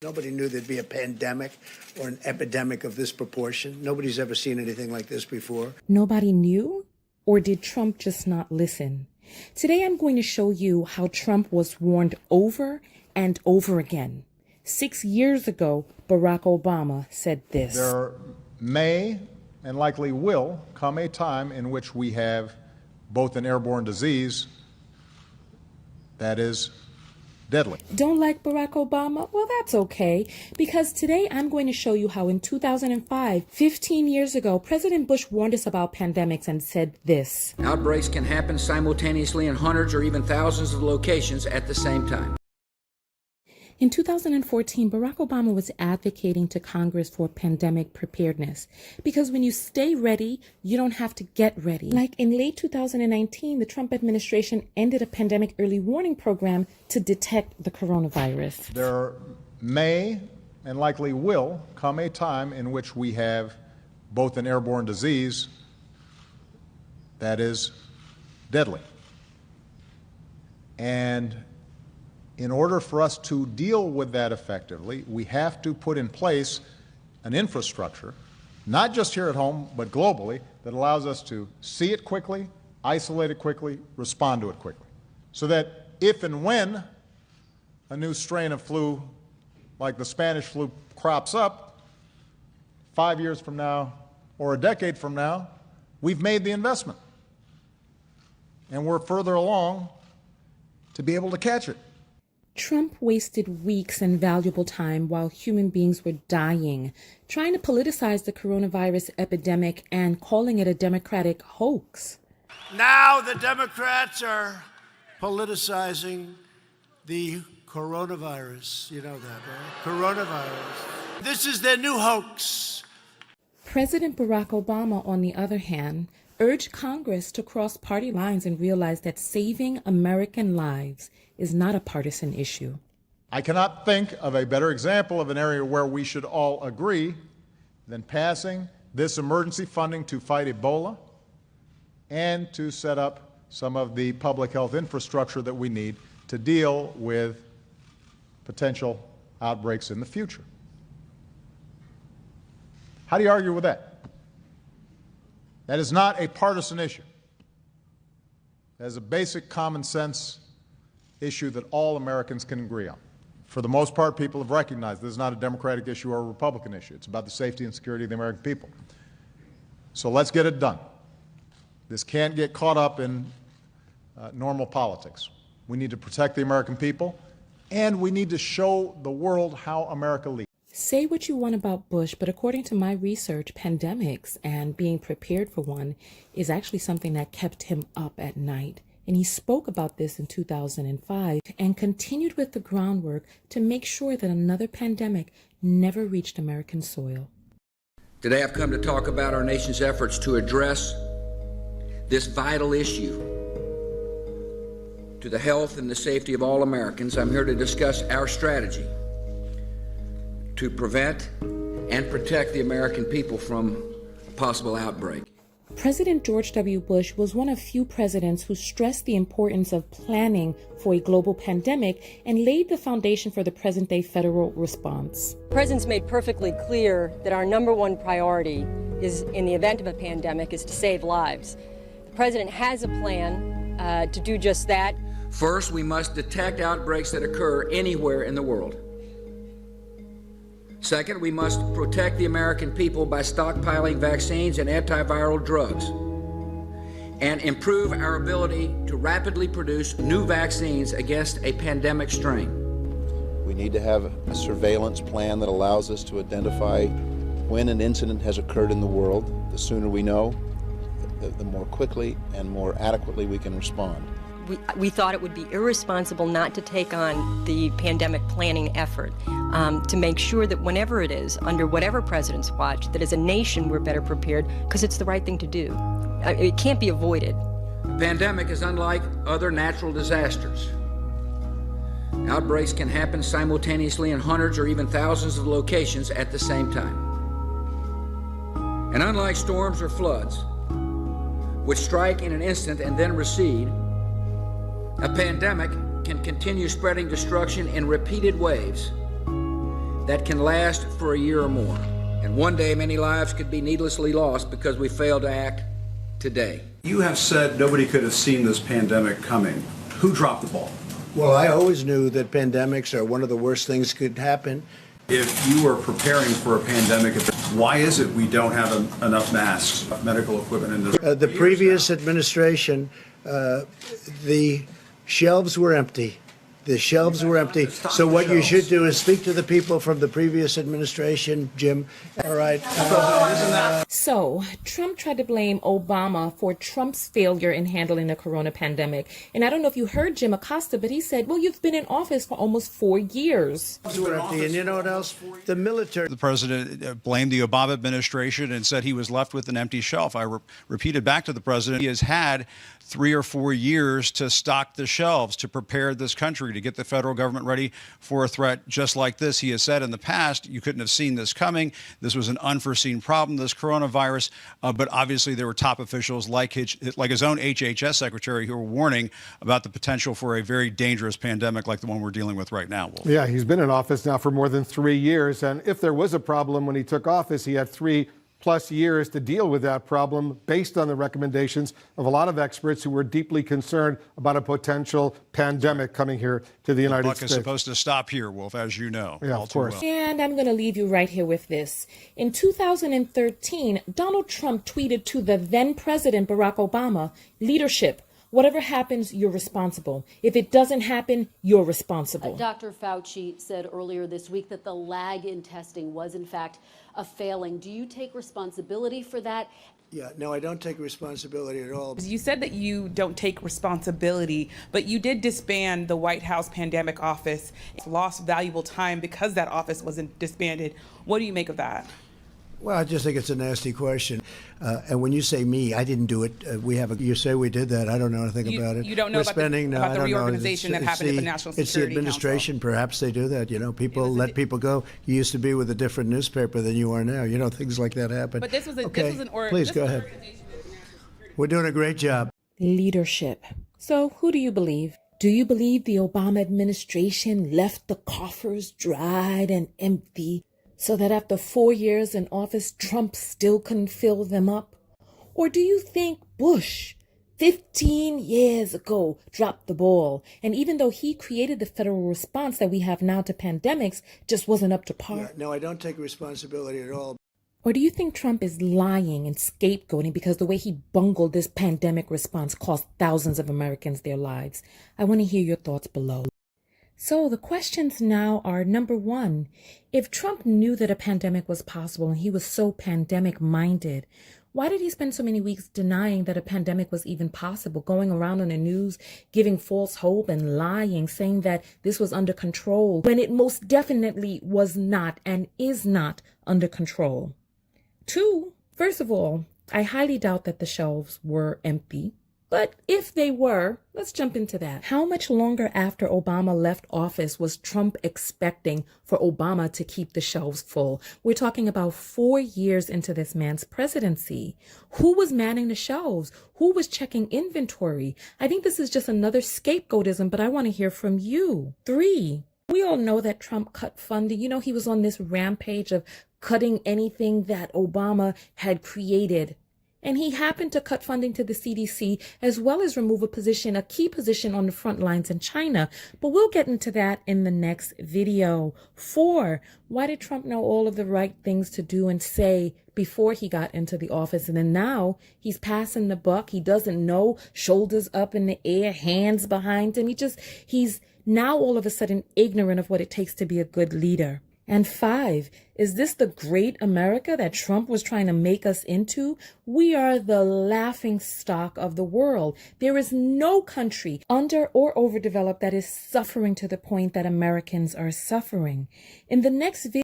Nobody knew there'd be a pandemic or an epidemic of this proportion. Nobody's ever seen anything like this before. Nobody knew? Or did Trump just not listen? Today I'm going to show you how Trump was warned over and over again. 6 years ago, Barack Obama said this. There may and likely will come a time in which we have both an airborne disease that is deadly. Don't like Barack Obama? Well, that's okay, because today I'm going to show you how in 2005, 15 years ago, President Bush warned us about pandemics and said this. Outbreaks can happen simultaneously in hundreds or even thousands of locations at the same time. In 2014, Barack Obama was advocating to Congress for pandemic preparedness because when you stay ready, you don't have to get ready. Like in late 2019, the Trump administration ended a pandemic early warning program to detect the coronavirus. There may and likely will come a time in which we have both an airborne disease that is deadly. And in order for us to deal with that effectively, we have to put in place an infrastructure, not just here at home, but globally, that allows us to see it quickly, isolate it quickly, respond to it quickly. So that if and when a new strain of flu, like the Spanish flu, crops up 5 years from now or a decade from now, we've made the investment. And we're further along to be able to catch it. Trump wasted weeks and valuable time while human beings were dying, trying to politicize the coronavirus epidemic and calling it a Democratic hoax. Now the Democrats are politicizing the coronavirus. You know that, right? Coronavirus. This is their new hoax. President Barack Obama, on the other hand, urged Congress to cross party lines and realize that saving American lives is not a partisan issue. I cannot think of a better example of an area where we should all agree than passing this emergency funding to fight Ebola and to set up some of the public health infrastructure that we need to deal with potential outbreaks in the future. How do you argue with that? That is not a partisan issue. That is a basic common sense issue that all Americans can agree on. For the most part, people have recognized this is not a Democratic issue or a Republican issue. It's about the safety and security of the American people. So let's get it done. This can't get caught up in normal politics. We need to protect the American people, and we need to show the world how America leads. Say what you want about Bush, but according to my research, pandemics and being prepared for one is actually something that kept him up at night. And he spoke about this in 2005 and continued with the groundwork to make sure that another pandemic never reached American soil. Today I've come to talk about our nation's efforts to address this vital issue to the health and the safety of all Americans. I'm here to discuss our strategy to prevent and protect the American people from a possible outbreak. President George W. Bush was one of few presidents who stressed the importance of planning for a global pandemic and laid the foundation for the present-day federal response. The President's made perfectly clear that our number one priority is, in the event of a pandemic, is to save lives. The President has a plan to do just that. First, we must detect outbreaks that occur anywhere in the world. Second, we must protect the American people by stockpiling vaccines and antiviral drugs and improve our ability to rapidly produce new vaccines against a pandemic strain. We need to have a surveillance plan that allows us to identify when an incident has occurred in the world. The sooner we know, the more quickly and more adequately we can respond. We thought it would be irresponsible not to take on the pandemic planning effort to make sure that whenever it is, under whatever president's watch, that as a nation we're better prepared because it's the right thing to do. It can't be avoided. A pandemic is unlike other natural disasters. Outbreaks can happen simultaneously in hundreds or even thousands of locations at the same time. And unlike storms or floods, which strike in an instant and then recede, a pandemic can continue spreading destruction in repeated waves that can last for a year or more. And one day, many lives could be needlessly lost because we failed to act today. You have said nobody could have seen this pandemic coming. Who dropped the ball? Well, I always knew that pandemics are one of the worst things that could happen. If you were preparing for a pandemic, why is it we don't have enough masks, medical equipment in this? The previous administration, the shelves were empty. The shelves were empty. So what you should do is speak to the people from the previous administration, Jim. All right. So, Trump tried to blame Obama for Trump's failure in handling the corona pandemic. And I don't know if you heard Jim Acosta, but he said, well, you've been in office for almost 4 years. And you know what else? The military. The president blamed the Obama administration and said he was left with an empty shelf. I repeated back to the president, he has had 3 or 4 years to stock the shelves, to prepare this country, to get the federal government ready for a threat just like this. He has said in the past, you couldn't have seen this coming. This was an unforeseen problem, this coronavirus. But obviously there were top officials like his own HHS secretary who were warning about the potential for a very dangerous pandemic like the one we're dealing with right now, Wolf. Yeah, he's been in office now for more than 3 years. And if there was a problem when he took office, he had 3+ years to deal with that problem based on the recommendations of a lot of experts who were deeply concerned about a potential pandemic coming here to the United States. The buck is supposed to stop here, Wolf, as you know. Yeah, of course. Well. And I'm going to leave you right here with this. In 2013, Donald Trump tweeted to the then President Barack Obama, leadership. Whatever happens, you're responsible. If it doesn't happen, you're responsible. Dr. Fauci said earlier this week that the lag in testing was, in fact, a failing. Do you take responsibility for that? Yeah, no, I don't take responsibility at all. You said that you don't take responsibility, but you did disband the White House Pandemic Office. Lost valuable time because that office wasn't disbanded. What do you make of that? Well, I just think it's a nasty question. And when you say me, I didn't do it. You say we did that. I don't know anything about it. You don't know about the reorganization that happened at the National Security It's the administration. Council. Perhaps they do that. You know, people let people go. You used to be with a different newspaper than you are now. You know, things like that happen. But this was Please go ahead. We're doing a great job. Leadership. So who do you believe? Do you believe the Obama administration left the coffers dried and empty, so that after 4 years in office, Trump still couldn't fill them up? Or do you think Bush, 15 years ago, dropped the ball, and even though he created the federal response that we have now to pandemics, just wasn't up to par? Yeah, no, I don't take responsibility at all. Or do you think Trump is lying and scapegoating because the way he bungled this pandemic response cost thousands of Americans their lives? I want to hear your thoughts below. So the questions now are, number one, if Trump knew that a pandemic was possible and he was so pandemic-minded, why did he spend so many weeks denying that a pandemic was even possible, going around on the news, giving false hope and lying, saying that this was under control, when it most definitely was not and is not under control? Two, first of all, I highly doubt that the shelves were empty. But if they were, let's jump into that. How much longer after Obama left office was Trump expecting for Obama to keep the shelves full? We're talking about 4 years into this man's presidency. Who was manning the shelves? Who was checking inventory? I think this is just another scapegoatism, but I want to hear from you. 3, we all know that Trump cut funding. You know, he was on this rampage of cutting anything that Obama had created. And he happened to cut funding to the CDC as well as remove a key position on the front lines in China. But we'll get into that in the next video. 4, why did Trump know all of the right things to do and say before he got into the office? And then now he's passing the buck. He doesn't know, shoulders up in the air, hands behind him. He's now all of a sudden ignorant of what it takes to be a good leader. And 5, is this the great America that Trump was trying to make us into? We are the laughing stock of the world. There is no country under or overdeveloped that is suffering to the point that Americans are suffering. In the next video,